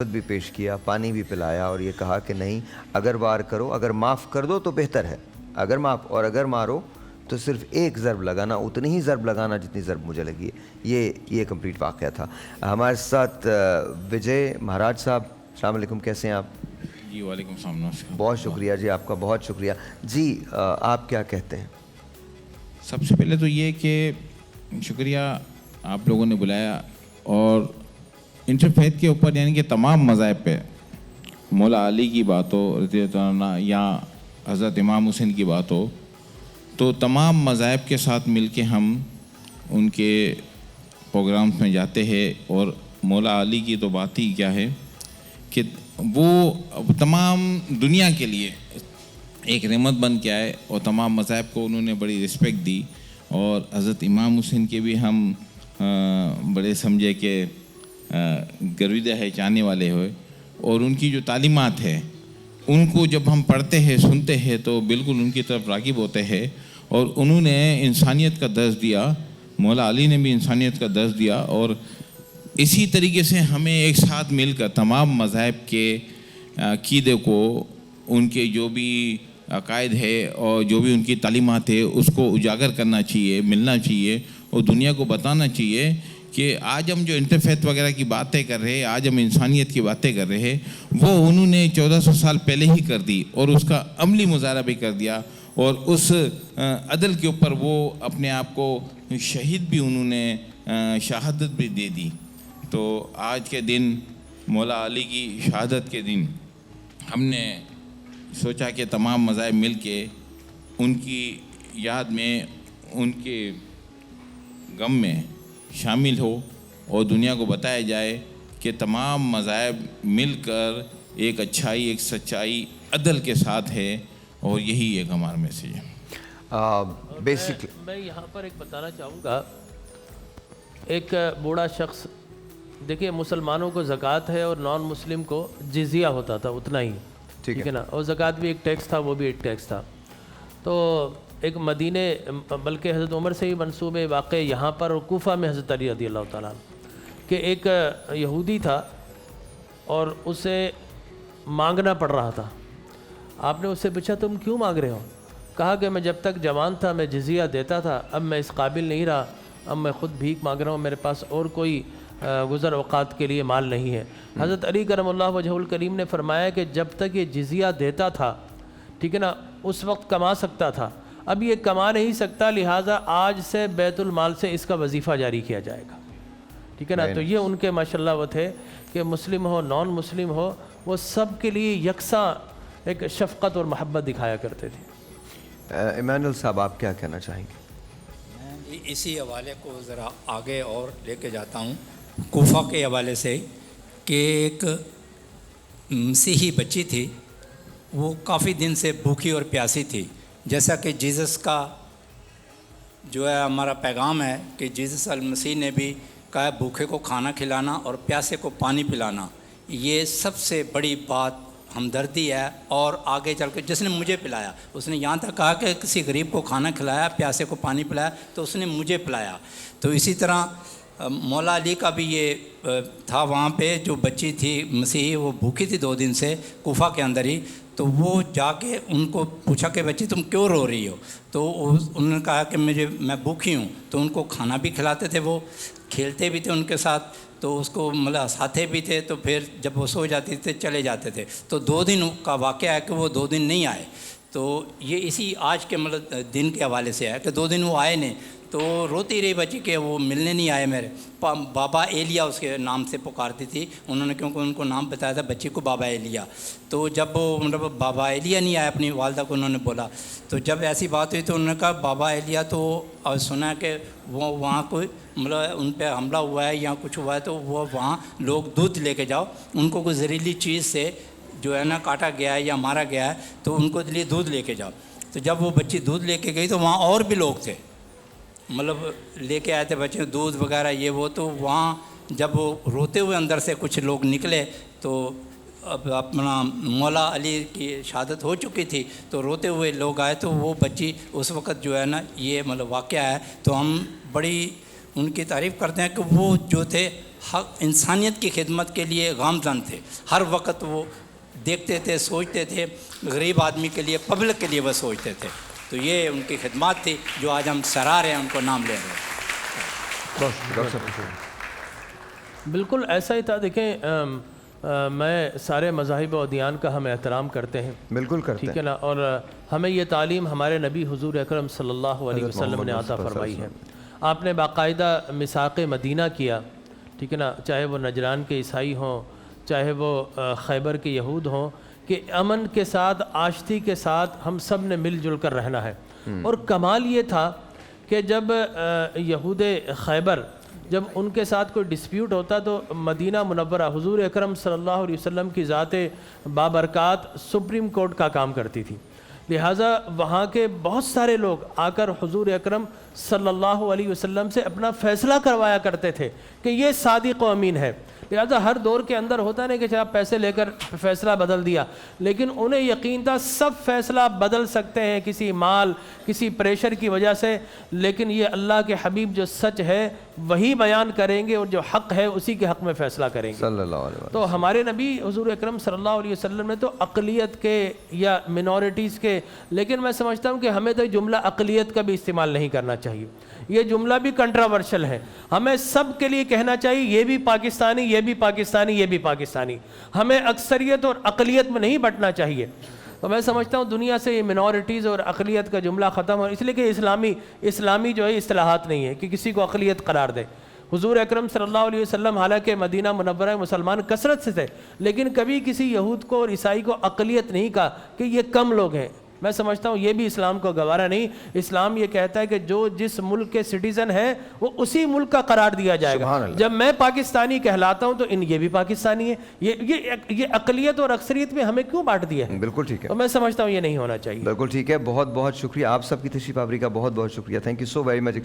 بھی پیش کیا، پانی بھی پلایا اور یہ کہا کہ نہیں، اگر وار کرو، اگر معاف کر دو تو بہتر ہے، اگر مارو تو صرف ایک ضرب لگانا، اتنی ہی ضرب لگانا جتنی ضرب مجھے لگی ہے۔ یہ کمپلیٹ واقعہ تھا۔ ہمارے ساتھ وجے مہاراج صاحب، السلام علیکم، کیسے ہیں آپ؟ جی وعلیکم السلام، نمسکار۔ بہت شکریہ جی، آپ کا بہت شکریہ جی۔ آپ کیا کہتے ہیں؟ سب سے پہلے تو یہ کہ شکریہ آپ لوگوں نے بلایا، اور انٹرفیتھ کے اوپر یعنی کہ تمام مذاہب پہ مولا علی کی بات ہو رضی اللہ عنہ یا حضرت امام حسین کی بات ہو، تو تمام مذاہب کے ساتھ مل کے ہم ان کے پروگرامز میں جاتے ہیں۔ اور مولا علی کی تو بات ہی کیا ہے کہ وہ تمام دنیا کے لیے ایک رحمت بن کے آئے، اور تمام مذاہب کو انہوں نے بڑی رسپیکٹ دی۔ اور حضرت امام حسین کے بھی ہم بڑے سمجھے کہ گرویدہ ہے، چاہنے والے ہوئے، اور ان کی جو تعلیمات ہے ان کو جب ہم پڑھتے ہیں، سنتے ہیں، تو بالکل ان کی طرف راغب ہوتے ہیں۔ اور انہوں نے انسانیت کا درس دیا، مولا علی نے بھی انسانیت کا درس دیا، اور اسی طریقے سے ہمیں ایک ساتھ مل کر تمام مذاہب کے عقیدے کو، ان کے جو بھی عقائد ہے اور جو بھی ان کی تعلیمات ہے، اس کو اجاگر کرنا چاہیے، ملنا چاہیے، اور دنیا کو بتانا چاہیے کہ آج ہم جو انٹرفیتھ وغیرہ کی باتیں کر رہے ہیں، آج ہم انسانیت کی باتیں کر رہے ہیں، وہ انہوں نے 1400 سال پہلے ہی کر دی، اور اس کا عملی مظاہرہ بھی کر دیا، اور اس عدل کے اوپر وہ اپنے آپ کو شہید بھی انہوں نے شہادت بھی دے دی۔ تو آج کے دن مولا علی کی شہادت کے دن ہم نے سوچا کہ تمام مذاہب مل کے ان کی یاد میں، ان کے غم میں شامل ہو، اور دنیا کو بتایا جائے کہ تمام مذاہب مل کر ایک اچھائی، ایک سچائی، عدل کے ساتھ ہے، اور یہی ایک ہمارا میسیج ہے۔ میں یہاں پر ایک بتانا چاہوں گا، ایک بوڑھا شخص، دیکھیں مسلمانوں کو زکوٰۃ ہے اور نان مسلم کو جزیہ ہوتا تھا، اتنا ہی، ٹھیک ہے نا، اور زکوٰۃ بھی ایک ٹیکس تھا، وہ بھی ایک ٹیکس تھا۔ تو ایک مدینے، بلکہ حضرت عمر سے ہی منسوب واقع یہاں پر، اور کوفہ میں حضرت علی رضی اللہ تعالیٰ عنہ، کہ ایک یہودی تھا اور اسے مانگنا پڑ رہا تھا۔ آپ نے اس سے پوچھا تم کیوں مانگ رہے ہو؟ کہا کہ میں جب تک جوان تھا میں جزیہ دیتا تھا، اب میں اس قابل نہیں رہا، اب میں خود بھیک مانگ رہا ہوں، میرے پاس اور کوئی گزر اوقات کے لیے مال نہیں ہے۔ حضرت علی کرم اللہ وجہہ الکریم نے فرمایا کہ جب تک یہ جزیہ دیتا تھا، ٹھیک ہے نا، اس وقت کما سکتا تھا، اب یہ کما نہیں سکتا، لہٰذا آج سے بیت المال سے اس کا وظیفہ جاری کیا جائے گا، ٹھیک ہے نا۔ تو یہ ان کے ماشاءاللہ وہ تھے کہ مسلم ہو، نان مسلم ہو، وہ سب کے لیے یکساں ایک شفقت اور محبت دکھایا کرتے تھے۔ ایمانوئل صاحب، آپ کیا کہنا چاہیں گے؟ میں اسی حوالے کو ذرا آگے اور لے کے جاتا ہوں، کوفہ کے حوالے سے، کہ ایک مسیحی بچی تھی، وہ کافی دن سے بھوکی اور پیاسی تھی، جیسا کہ جیزس کا جو ہے ہمارا پیغام ہے کہ جیزس المسیح نے بھی کہا ہے بھوکے کو کھانا کھلانا اور پیاسے کو پانی پلانا۔ یہ سب سے بڑی بات ہمدردی ہے، اور آگے چل کے جس نے مجھے پلایا، اس نے یہاں تک کہا کہ کسی غریب کو کھانا کھلایا، پیاسے کو پانی پلایا، تو اس نے مجھے پلایا۔ تو اسی طرح مولا علی کا بھی یہ تھا، وہاں پہ جو بچی تھی مسیحی، وہ بھوکی تھی 2 دن سے کوفہ کے اندر ہی، تو وہ جا کے ان کو پوچھا کہ بچی تم کیوں رو رہی ہو؟ تو انہوں نے کہا کہ میں بھوکی ہوں۔ تو ان کو کھانا بھی کھلاتے تھے، وہ کھیلتے بھی تھے ان کے ساتھ، تو اس کو مطلب ہنساتے بھی تھے، تو پھر جب وہ سو جاتی تھے چلے جاتے تھے۔ تو 2 دن کا واقعہ ہے کہ وہ 2 دن نہیں آئے۔ تو یہ اسی آج کے مطلب دن کے حوالے سے ہے کہ 2 دن وہ آئے نہیں، تو روتی رہی بچی کہ وہ ملنے نہیں آئے میرے۔ بابا ایلیا اس کے نام سے پکارتی تھی انہوں نے، کیونکہ ان کو نام بتایا تھا بچی کو بابا ایلیا۔ تو جب وہ مطلب بابا ایلیا نہیں آیا، اپنی والدہ کو انہوں نے بولا، تو جب ایسی بات ہوئی تو انہوں نے کہا بابا ایلیا تو سنا کہ وہ وہاں کوئی مطلب ان پہ حملہ ہوا ہے یا کچھ ہوا ہے، تو وہ وہاں لوگ دودھ لے کے جاؤ، ان کو کوئی زہریلی چیز سے جو ہے نا کاٹا گیا ہے یا مارا گیا ہے، تو ان کو لیے دودھ لے کے جاؤ۔ تو جب وہ بچی دودھ لے کے گئی تو وہاں اور بھی لوگ تھے، مطلب لے کے آئے تھے بچے دودھ وغیرہ یہ وہ، تو وہاں جب وہ روتے ہوئے اندر سے کچھ لوگ نکلے، تو اب اپنا مولا علی کی شہادت ہو چکی تھی، تو روتے ہوئے لوگ آئے، تو وہ بچی اس وقت جو ہے نا یہ مطلب واقعہ ہے۔ تو ہم بڑی ان کی تعریف کرتے ہیں کہ وہ جو تھے حق انسانیت کی خدمت کے لیے گامزن تھے. ہر وقت وہ دیکھتے تھے, سوچتے تھے, غریب آدمی کے لیے, پبلک کے لیے وہ سوچتے تھے. تو یہ ان کی خدمات تھی جو آج ہم سراہ رہے ہیں, ان کو نام لے رہے ہیں. بالکل ایسا ہی تھا. دیکھیں میں سارے مذاہب و ادیان کا ہم احترام کرتے ہیں, بالکل کرتے ٹھیک ہے نا, اور ہمیں یہ تعلیم ہمارے نبی حضور اکرم صلی اللہ علیہ وسلم نے عطا فرمائی ہے. آپ نے باقاعدہ میثاق مدینہ کیا, ٹھیک ہے نا, چاہے وہ نجران کے عیسائی ہوں, چاہے وہ خیبر کے یہود ہوں, کہ امن کے ساتھ, آشتی کے ساتھ ہم سب نے مل جل کر رہنا ہے. اور کمال یہ تھا کہ جب یہود خیبر, جب ان کے ساتھ کوئی ڈسپیوٹ ہوتا تو مدینہ منورہ حضور اکرم صلی اللہ علیہ وسلم کی ذات بابرکات سپریم کورٹ کا کام کرتی تھی. لہٰذا وہاں کے بہت سارے لوگ آ کر حضور اکرم صلی اللہ علیہ وسلم سے اپنا فیصلہ کروایا کرتے تھے کہ یہ صادق و امین ہے. لہٰذا ہر دور کے اندر ہوتا نہیں کہ آپ پیسے لے کر فیصلہ بدل دیا, لیکن انہیں یقین تھا سب فیصلہ بدل سکتے ہیں کسی مال, کسی پریشر کی وجہ سے, لیکن یہ اللہ کے حبیب جو سچ ہے وہی بیان کریں گے, اور جو حق ہے اسی کے حق میں فیصلہ کریں گے صلی اللہ علیہ وسلم. تو ہمارے نبی حضور اکرم صلی اللہ علیہ وسلم نے تو اقلیت کے یا منورٹیز کے, لیکن میں سمجھتا ہوں کہ ہمیں تو جملہ اقلیت کا بھی استعمال نہیں کرنا چاہیے. یہ جملہ بھی کنٹراورشل ہے. ہمیں سب کے لیے کہنا چاہیے یہ بھی پاکستانی, یہ بھی پاکستانی, یہ بھی پاکستانی. ہمیں اکثریت اور اقلیت میں نہیں بٹنا چاہیے. تو میں سمجھتا ہوں دنیا سے یہ منورٹیز اور اقلیت کا جملہ ختم ہو, اس لیے کہ اسلامی جو ہے اصطلاحات نہیں ہے کہ کسی کو اقلیت قرار دے. حضور اکرم صلی اللہ علیہ وسلم حالانکہ مدینہ منورہ مسلمان کثرت سے تھے, لیکن کبھی کسی یہود کو اور عیسائی کو اقلیت نہیں کہا کہ یہ کم لوگ ہیں. میں سمجھتا ہوں یہ بھی اسلام کو گوارا نہیں. اسلام یہ کہتا ہے کہ جو جس ملک کے سٹیزن ہے وہ اسی ملک کا قرار دیا جائے گا. جب میں پاکستانی کہلاتا ہوں تو یہ بھی پاکستانی ہے. یہ اقلیت اور اکثریت میں ہمیں کیوں بانٹ دیا ہے؟ بالکل ٹھیک ہے. تو میں سمجھتا ہوں یہ نہیں ہونا چاہیے. بالکل ٹھیک ہے. بہت بہت شکریہ آپ سب کی تشریف آوری کا, بہت بہت شکریہ. Thank you so very much.